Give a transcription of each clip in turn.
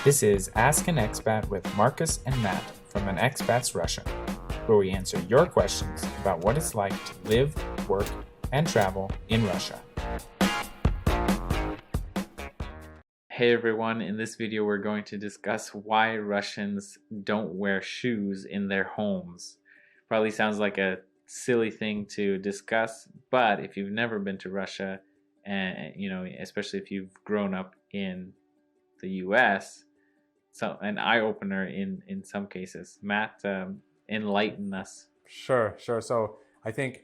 This is Ask an Expat with Marcus and Matt from an Expat's Russia, where we answer your questions about what it's like to live, work, and travel in Russia. Hey everyone, in this video we're going to discuss why Russians don't wear shoes in their homes. Probably sounds like a silly thing to discuss, but if you've never been to Russia, and especially if you've grown up in the US, so an eye-opener in some cases. Matt, enlighten us. Sure. So I think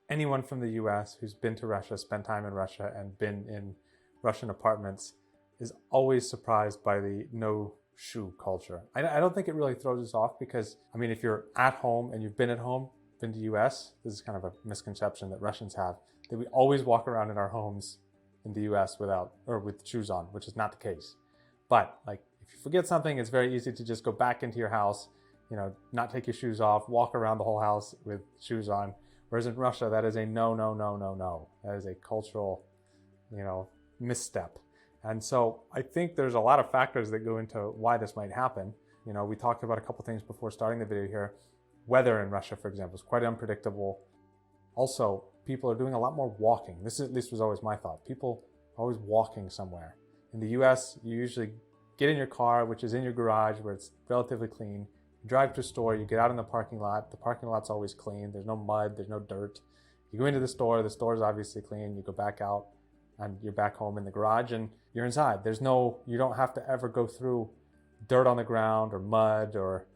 anyone from the US who's been to Russia, spent time in Russia, and been in Russian apartments is always surprised by the no shoe culture. I don't think it really throws us off because, I mean, if you're at home and you've been at home, been to US, this is kind of a misconception that Russians have, that we always walk around in our homes in the US with shoes on, which is not the case. But like, if you forget something, it's very easy to just go back into your house, not take your shoes off, walk around the whole house with shoes on. Whereas in Russia, that is a no. That is a cultural, misstep. And so I think there's a lot of factors that go into why this might happen. We talked about a couple things before starting the video here. Weather in Russia, for example, is quite unpredictable. Also, people are doing a lot more walking. This at least was always my thought. People are always walking somewhere. In the US, you usually get in your car, which is in your garage where it's relatively clean. You drive to a store, you get out in the parking lot. The parking lot's always clean. There's no mud, there's no dirt. You go into the store is obviously clean. You go back out and you're back home in the garage and you're inside. You don't have to ever go through dirt on the ground or mud or,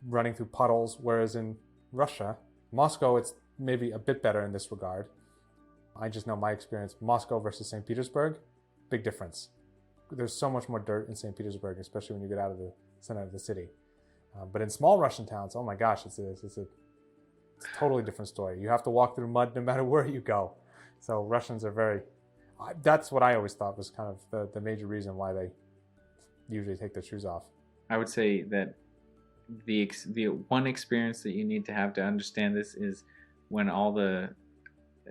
running through puddles. Whereas in Russia, Moscow, it's maybe a bit better in this regard. I just know my experience, Moscow versus St. Petersburg, big difference. There's so much more dirt in St. Petersburg, especially when you get out of the center of the city. But in small Russian towns, oh my gosh, it's a totally different story. You have to walk through mud no matter where you go. So Russians are that's what I always thought was kind of the major reason why they usually take their shoes off. I would say that the one experience that you need to have to understand this is when all the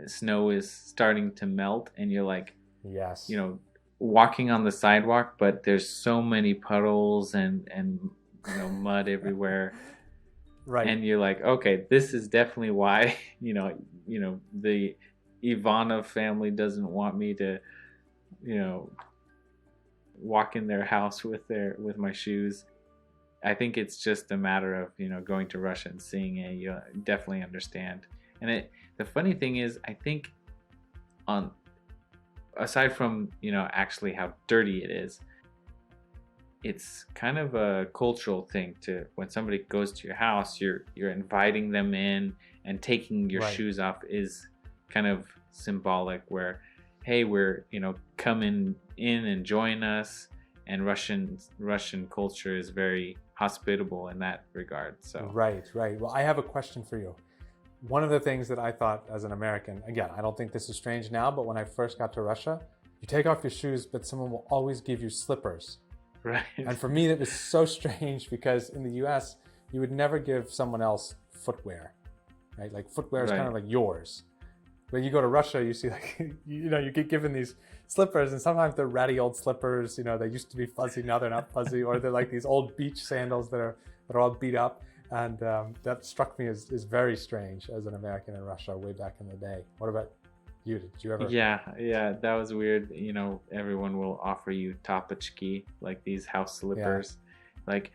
snow is starting to melt and you're like, yes, walking on the sidewalk, but there's so many puddles and mud everywhere. Right. And you're like, okay, this is definitely why the Ivanov family doesn't want me to walk in their house with my shoes. I think it's just a matter of going to Russia and seeing it. You definitely understand. And the funny thing is, I think aside from actually how dirty it is, it's kind of a cultural thing to when somebody goes to your house, you're inviting them in, and taking your shoes off is kind of symbolic, where hey, we're coming in and join us. And Russian culture is very hospitable in that regard. So right. Well, I have a question for you. One of the things that I thought as an American, again, I don't think this is strange now, but when I first got to Russia, you take off your shoes, but someone will always give you slippers. Right. And for me, that was so strange because in the US, you would never give someone else footwear, right? Like footwear is kind of like yours. When you go to Russia, you see you get given these slippers, and sometimes they're ratty old slippers. They used to be fuzzy, now they're not fuzzy, or they're like these old beach sandals that are all beat up. And that struck me as very strange as an American in Russia way back in the day. What about you? Did you ever? Yeah, that was weird. Everyone will offer you topachki, like these house slippers. Yeah. Like,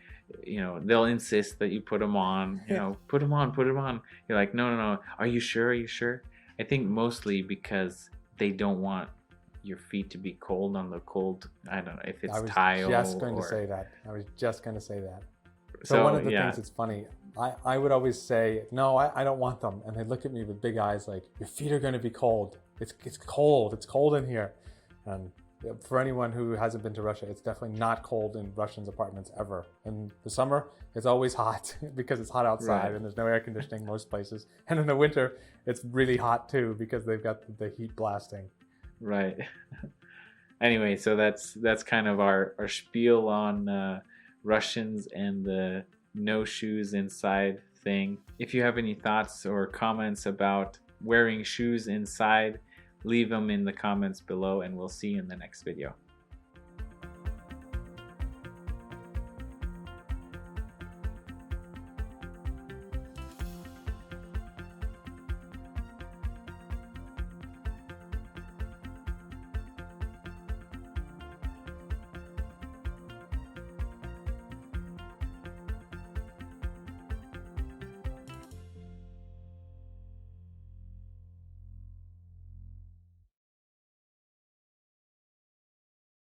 they'll insist that you put them on. Put them on. You're like, no. Are you sure? I think mostly because they don't want your feet to be cold on the cold. I don't know if it's tile. I was just going to say that. So one of the things that's funny, I would always say, no, I don't want them. And they'd look at me with big eyes like, your feet are going to be cold. It's cold. It's cold in here. And for anyone who hasn't been to Russia, it's definitely not cold in Russians' apartments ever. In the summer, it's always hot because it's hot outside and there's no air conditioning most places. And in the winter, it's really hot too because they've got the heat blasting. Right. Anyway, so that's kind of our spiel on Russians and the no shoes inside thing. If you have any thoughts or comments about wearing shoes inside, leave them in the comments below, and we'll see you in the next video.